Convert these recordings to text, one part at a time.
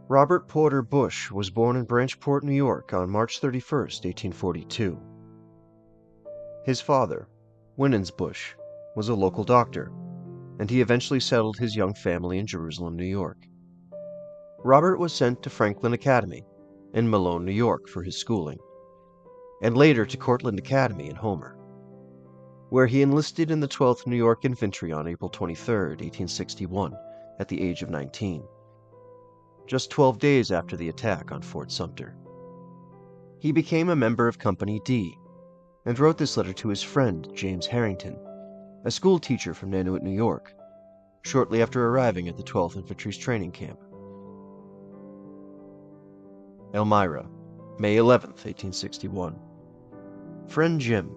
Robert Porter Bush was born in Branchport, New York on March 31st, 1842. His father, Winans Bush, was a local doctor, and he eventually settled his young family in Jerusalem, New York. Robert was sent to Franklin Academy in Malone, New York for his schooling, and later to Cortlandt Academy in Homer, where he enlisted in the 12th New York Infantry on April 23, 1861, at the age of 19, just 12 days after the attack on Fort Sumter. He became a member of Company D and wrote this letter to his friend, James Harrington, a school teacher from Nanuet, New York, shortly after arriving at the 12th Infantry's training camp. Elmira, May 11, 1861. Friend Jim,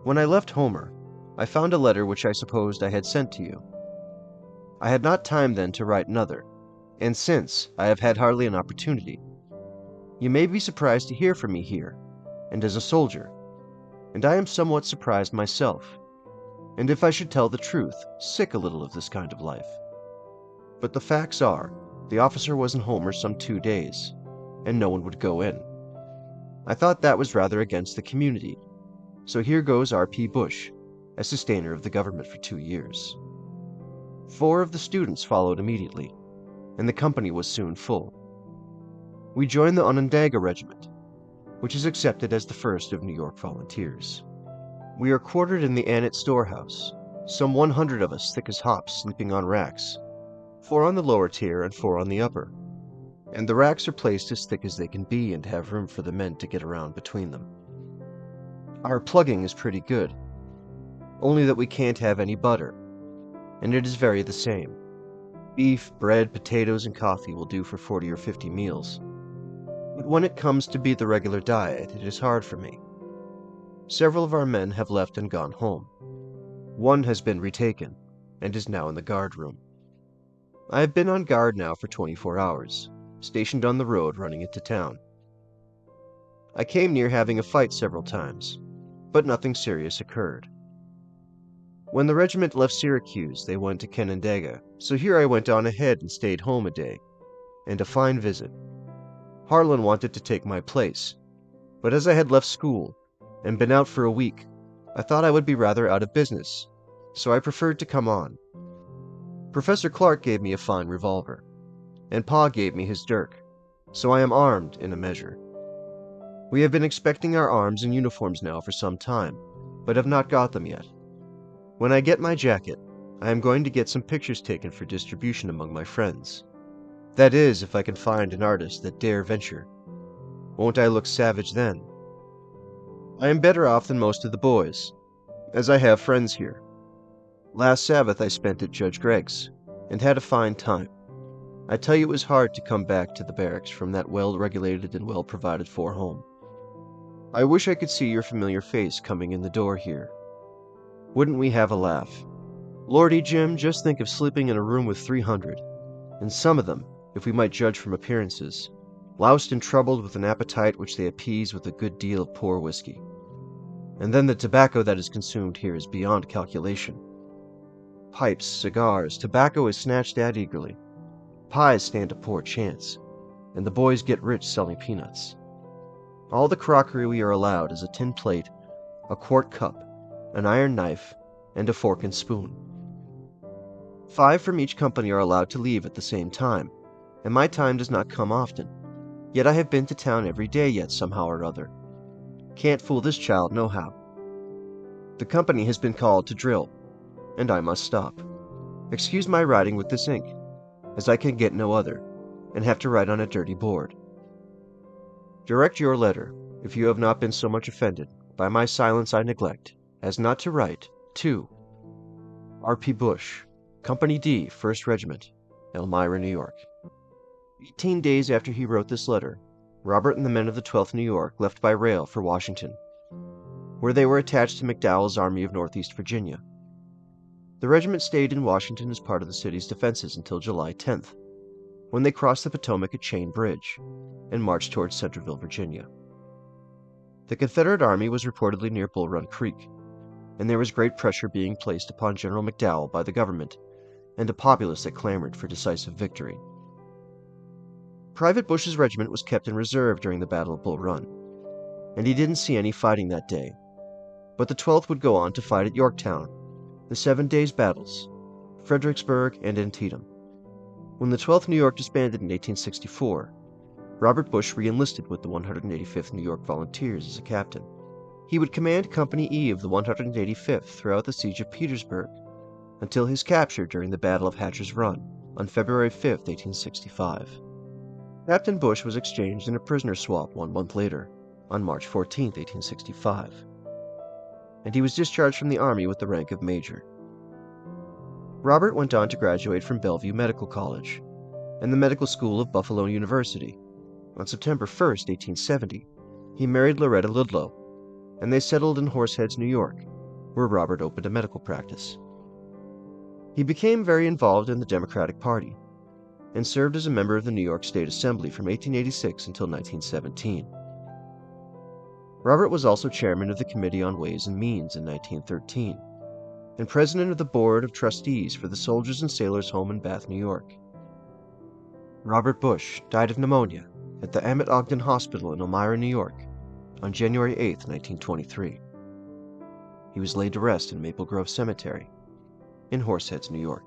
when I left Homer, I found a letter which I supposed I had sent to you. I had not time then to write another, and since I have had hardly an opportunity. You may be surprised to hear from me here, and as a soldier, and I am somewhat surprised myself, and if I should tell the truth, sick a little of this kind of life. But the facts are, the officer was in Homer some 2 days, and no one would go in. I thought that was rather against the community, so here goes R.P. Bush, as sustainer of the government for 2 years. 4 of the students followed immediately, and the company was soon full. We joined the Onondaga Regiment, which is accepted as the first of New York Volunteers. We are quartered in the Annett storehouse, some 100 of us thick as hops sleeping on racks, 4 on the lower tier and 4 on the upper, and the racks are placed as thick as they can be and have room for the men to get around between them. Our plugging is pretty good, only that we can't have any butter, and it is very the same. Beef, bread, potatoes, and coffee will do for 40 or 50 meals. But when it comes to be the regular diet, it is hard for me. Several of our men have left and gone home. One has been retaken, and is now in the guard room. I have been on guard now for 24 hours, stationed on the road running into town. I came near having a fight several times, but nothing serious occurred. When the regiment left Syracuse, they went to Canandaigua, so here I went on ahead and stayed home a day, and a fine visit. Harlan wanted to take my place, but as I had left school and been out for a week, I thought I would be rather out of business, so I preferred to come on. Professor Clark gave me a fine revolver, and Pa gave me his dirk, so I am armed in a measure. We have been expecting our arms and uniforms now for some time, but have not got them yet. When I get my jacket, I am going to get some pictures taken for distribution among my friends. That is, if I can find an artist that dare venture. Won't I look savage then? I am better off than most of the boys, as I have friends here. Last Sabbath I spent at Judge Gregg's, and had a fine time. I tell you it was hard to come back to the barracks from that well-regulated and well-provided-for home. I wish I could see your familiar face coming in the door here. Wouldn't we have a laugh? Lordy, Jim, just think of sleeping in a room with 300, and some of them, if we might judge from appearances, loused and troubled with an appetite which they appease with a good deal of poor whiskey. And then the tobacco that is consumed here is beyond calculation. Pipes, cigars, tobacco is snatched at eagerly. Pies stand a poor chance, and the boys get rich selling peanuts. All the crockery we are allowed is a tin plate, a quart cup, an iron knife, and a fork and spoon. 5 from each company are allowed to leave at the same time, and my time does not come often. Yet I have been to town every day yet somehow or other. Can't fool this child nohow. The company has been called to drill, and I must stop. Excuse my writing with this ink, as I can get no other, and have to write on a dirty board. Direct your letter, if you have not been so much offended by my silence I neglect, as not to write, to R.P. Bush, Company D, 1st Regiment, Elmira, New York. 18 days after he wrote this letter, Robert and the men of the 12th New York left by rail for Washington, where they were attached to McDowell's Army of Northeast Virginia. The regiment stayed in Washington as part of the city's defenses until July 10th, when they crossed the Potomac at Chain Bridge and marched towards Centreville, Virginia. The Confederate Army was reportedly near Bull Run Creek, and there was great pressure being placed upon General McDowell by the government and a populace that clamored for decisive victory. Private Bush's regiment was kept in reserve during the Battle of Bull Run, and he didn't see any fighting that day. But the 12th would go on to fight at Yorktown, the 7 days' battles, Fredericksburg, and Antietam. When the 12th New York disbanded in 1864, Robert Bush re-enlisted with the 185th New York Volunteers as a captain. He would command Company E of the 185th throughout the siege of Petersburg, until his capture during the Battle of Hatcher's Run on February 5, 1865. Captain Bush was exchanged in a prisoner swap 1 month later, on March 14, 1865, and he was discharged from the Army with the rank of Major. Robert went on to graduate from Bellevue Medical College and the Medical School of Buffalo University. On September 1, 1870, he married Loretta Ludlow, and they settled in Horseheads, New York, where Robert opened a medical practice. He became very involved in the Democratic Party and served as a member of the New York State Assembly from 1886 until 1917. Robert was also chairman of the Committee on Ways and Means in 1913 and president of the Board of Trustees for the Soldiers and Sailors Home in Bath, New York. Robert Bush died of pneumonia at the Emmett Ogden Hospital in Elmira, New York, on January 8, 1923. He was laid to rest in Maple Grove Cemetery in Horseheads, New York.